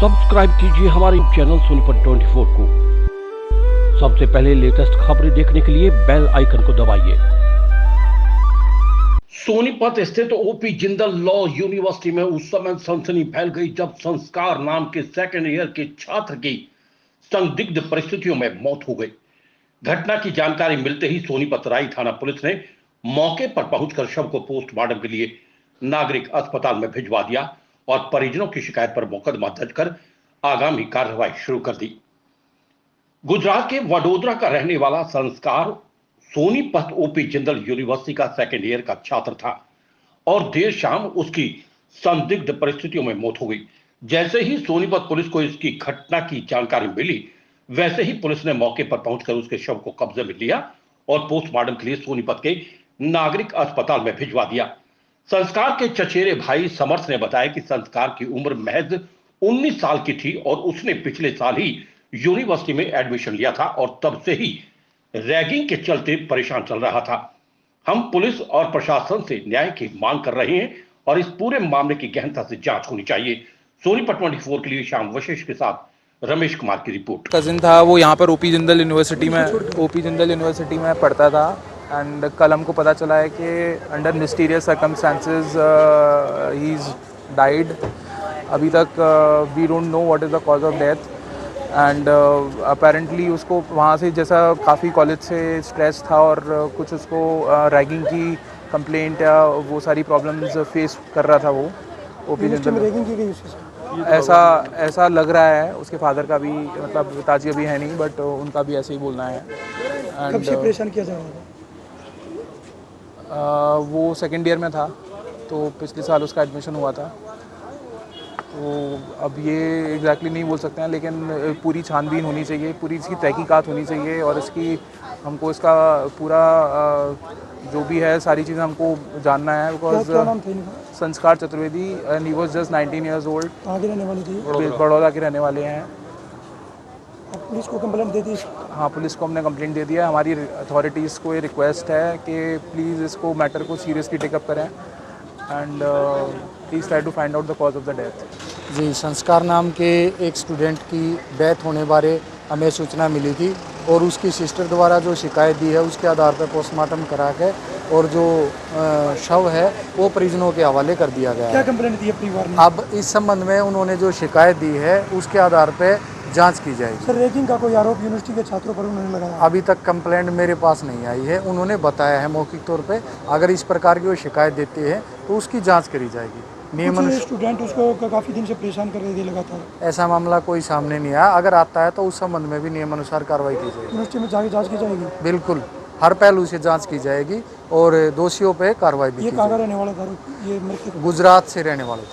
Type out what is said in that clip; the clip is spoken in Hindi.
सब्सक्राइब कीजिए हमारे चैनल सोनीपत 24 को। सबसे पहले लेटेस्ट खबरें देखने के लिए बेल आइकन को दबाइए। सोनीपत स्थित ओपी जिंदल लॉ यूनिवर्सिटी में उस समय सनसनी फैल गई जब संस्कार नाम के सेकेंड ईयर के छात्र की संदिग्ध परिस्थितियों में मौत हो गई। घटना की जानकारी मिलते ही सोनीपत राई थाना पुलिस ने मौके पर पहुंचकर शव को पोस्टमार्टम के लिए नागरिक अस्पताल में भिजवा दिया और परिजनों की शिकायत पर मुकदमा दर्ज कर आगामी कार्रवाई शुरू कर दी। गुजरात के वडोदरा का रहने वाला संस्कार सोनीपत ओपी जिंदल यूनिवर्सिटी का सेकेंड ईयर का छात्र था और देर शाम उसकी संदिग्ध परिस्थितियों में मौत हो गई। जैसे ही सोनीपत पुलिस को इसकी घटना की जानकारी मिली, वैसे ही पुलिस ने मौके पर पहुंचकर उसके शव को कब्जे में लिया और पोस्टमार्टम के लिए सोनीपत के नागरिक अस्पताल में भिजवा दिया। संस्कार के चचेरे भाई समर्थ ने बताया कि संस्कार की उम्र महज 19 साल की थी और उसने पिछले साल ही यूनिवर्सिटी में एडमिशन लिया था और तब से ही रैगिंग के चलते परेशान चल रहा था। हम पुलिस और प्रशासन से न्याय की मांग कर रहे हैं और इस पूरे मामले की गहनता से जांच होनी चाहिए। सोनीपत 24 के लिए श्याम वशिष्ठ के साथ रमेश कुमार की रिपोर्ट। कजिन था वो यहाँ पर ओपी जिंदल यूनिवर्सिटी में पढ़ता था एंड कल हमको पता चला है कि under mysterious circumstances he is died. अभी तक we don't know what is the cause of death and apparently उसको वहाँ से जैसा काफ़ी कॉलेज से स्ट्रेस था और कुछ उसको रैगिंग की कंप्लेंट या वो सारी प्रॉब्लम्स फेस कर रहा था वो ओपी जिंदल में। ऐसा लग रहा है। उसके फादर का भी मतलब पिताजी अभी है नहीं बट उनका भी ऐसे ही बोलना है। कब से परेशान किया जा रहा था? वो सेकेंड ईयर में था तो पिछले साल उसका एडमिशन हुआ था। तो अब ये एग्जैक्टली नहीं बोल सकते हैं, लेकिन पूरी छानबीन होनी चाहिए, पूरी इसकी तहकीकात होनी चाहिए और इसकी हमको इसका पूरा जो भी है सारी चीज़ें हमको जानना है। बिकॉज संस्कार Chaturvedi and he was just 19 years old. कहाँ के रहने वाले थे? बड़ौदा के रहने वाले हैं। अब पुलिस को कंप्लेंट दे दी? हाँ, पुलिस को हमने कंप्लेंट दे दिया। हमारी अथॉरिटीज़ को ये रिक्वेस्ट है कि प्लीज़ इसको मैटर को सीरियसली टेकअप करें and please try to find out the cause of the death. जी, संस्कार नाम के एक स्टूडेंट की डेथ होने बारे हमें सूचना मिली थी और उसकी सिस्टर द्वारा जो शिकायत दी है उसके आधार पर पोस्टमार्टम करा के और जो शव है वो परिजनों के हवाले कर दिया गया है। क्या कंप्लेंट दी है परिवार ने? अब इस संबंध में उन्होंने जो शिकायत दी है उसके आधार पर जांच की जाएगी। सर, रैगिंग का कोई आरोप यूनिवर्सिटी के छात्रों पर उन्होंने लगाया? अभी तक कंप्लेंट मेरे पास नहीं आई है। उन्होंने बताया है मौखिक तौर पे अगर इस प्रकार की वो शिकायत देते हैं तो उसकी जांच करी जाएगी। स्टूडेंट उसको काफ़ी दिन से परेशान कर रहे थे लगातार। ऐसा मामला कोई सामने नहीं आया। अगर आता है तो उस संबंध में भी नियमानुसार कार्रवाई की जाएगी। यूनिवर्सिटी में जाके जाँच की जाएगी? बिल्कुल, हर पहलू से जांच की जाएगी और दोषियों पे कार्रवाई भी की जाएगी। ये कहाँ का रहने वाला था? ये गुजरात से रहने वाला था।